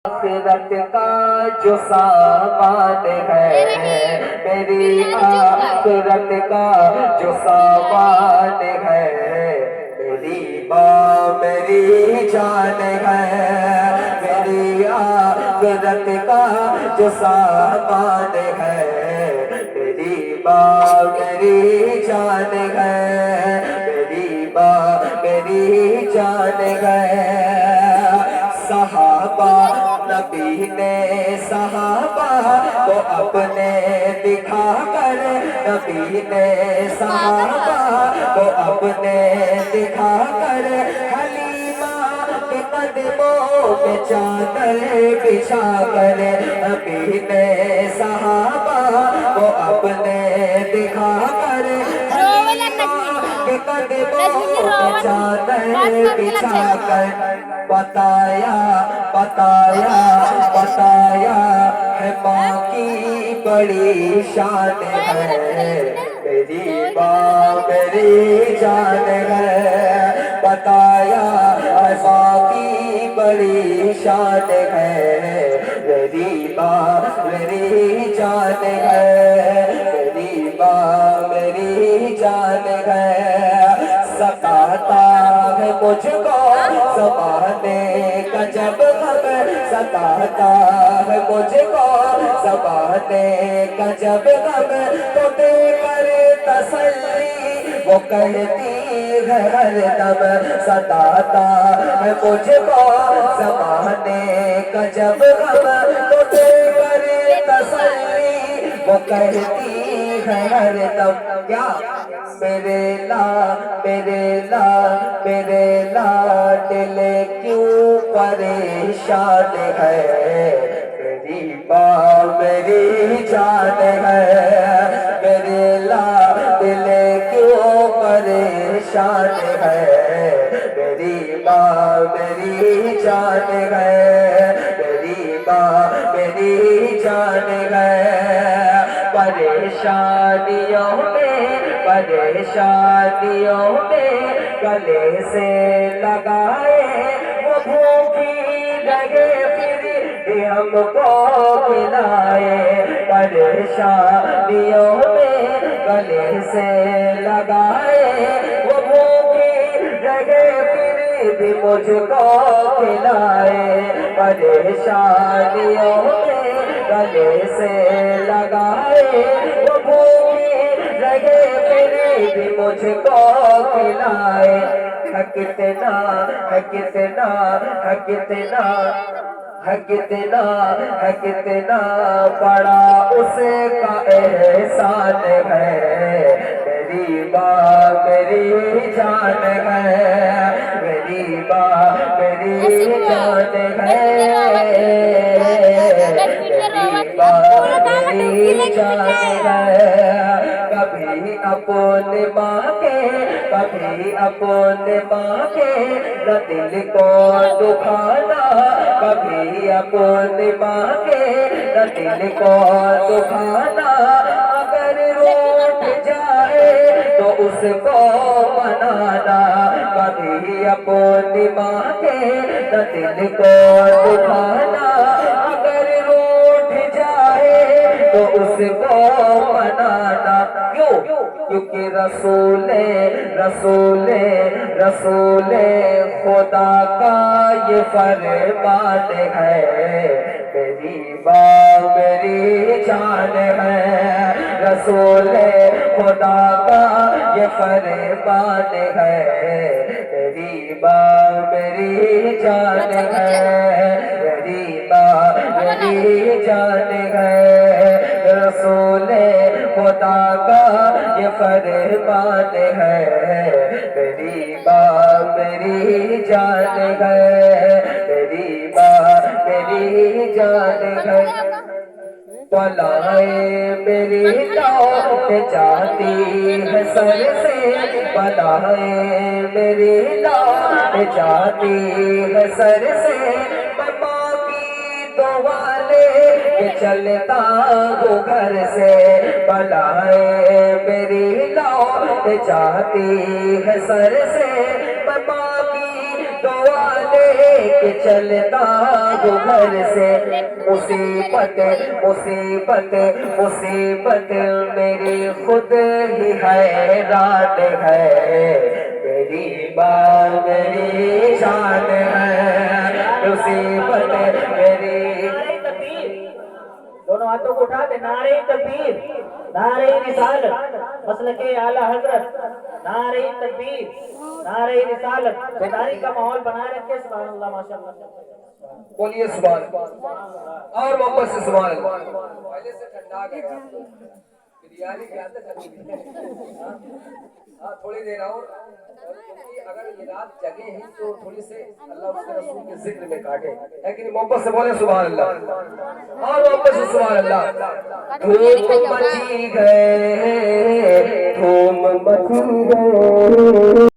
آخرت کا جو سامان ہے، میری آخرت کا جو سامان ہے، میری ماں میری جان ہے، میری آخرت کا جو سامان ہے، میری ماں میری جان ہے، میری ماں میری جان ہے۔ صحابہ نبی نے صحابہ کو اپنے دکھا کر، نبی نے صحابہ کو اپنے دکھا کر، حلیمہ کے قدموں میں چادر بچھا کر، نبی نے صحابہ کو اپنے دکھا کر، کے قدموں میں چادر بچھا کر، بتایا بتایا بتایا ہے ماں کی بڑی شان ہے، میری ماں میری جان ہے، بتایا ہے ماں کی بڑی شان ہے، میری ماں میری جان ہے، میری ماں میری جان ہے۔ ستاتا ہے مجھ کو زمانے کا جب غم، ستاتا ہے مجھ کو زمانے کا جب غم، تو دے کر تسلی وہ کہتی ہے ہر دم، ستاتا ہے مجھ کو زمانے کا جب غم، تو دے کر تسلی وہ کہتی ہے ہر دم، کیا میرے لاڈلے کیوں پریشان ہے، میری ماں میری جان ہے، میرے لاڈلے کیوں پریشان ہے، میری ماں میری جان ہے، میری ماں میری جان ہے۔ پریشانیوں میں گلے سے لگائے، وہ بھوکی لگے پھر بھی ہم کو کھلائے، پریشانیوں میں گلے سے لگائے، وہ بھوکی لگے پھر بھی مجھ کو کھلائے، پریشانیوں میں گلے سے لگائے، وہ بھوکی لگے پھر بھی مجھ کو کھلائے، ہے کتنا ہے کتنا ہے کتنا ہے کتنا ہے کتنا بڑا اس کا احسان ہے، میری ماں میری جان ہے، میری ماں میری جان ہے، میری ماں میری جان ہے۔ کبھی اپنے ماں کے کبھی اپنے ماں کے نہ دل کو دکھانا، کبھی اپنے ماں کے نہ دل کو دکھانا، اگر روٹھ جائے تو اس کو منانا، کبھی اپنی ماں کے نہ دل کو دکھانا، اگر روٹھ جائے تو اس کو منانا، کیونکہ رسول خدا کا یہ فرمان ہے، میری ماں میری جان ہے، رسول خدا کا یہ فرمان ہے، میری ماں میری جان ہے، میری ماں میری جان ہے، رسول خدا کا یہ فرمان ہے، میری ماں میری جان ہے، میری ماں میری جان ہے۔ بلائیں میری لوٹ جاتی ہے سر سے، بلائیں میری لوٹ جاتی ہے سر سے، میں ماں کی دعا لے کے چلتا ہوں گھر سے، بلائیں میری لوٹ جاتی ہے سر سے، میں ماں کی دعا لے کہ چلتا ہوں گھر سے مصیبت مصیبت مصیبت میری خود ہی حیران ہے میری بات میری شان ہے مصیبت میری دونوں ہاتھوں کو اٹھا دے نعرہ تکبیر نعرہ رسالت مسلک اعلی حضرت نعرہ تکبیر نعرہ رسالت بیداری کا ماحول بنائے رکھے سبحان اللہ ماشاءاللہ بولیے سبحان اللہ اور واپس سے سبحان اللہ پہلے سے ٹھنڈا گیا بریانی کھاتے ہاں تھوڑی دیر اور اگر یہ رات جگے ہیں تو تھوڑی سے اللہ اس کے رسول کے ذکر میں کاٹے لیکن محبت سے بولے سبحان اللہ اور واپس سے سبحان اللہ دھوم مچی گئے دھوم مچی گئے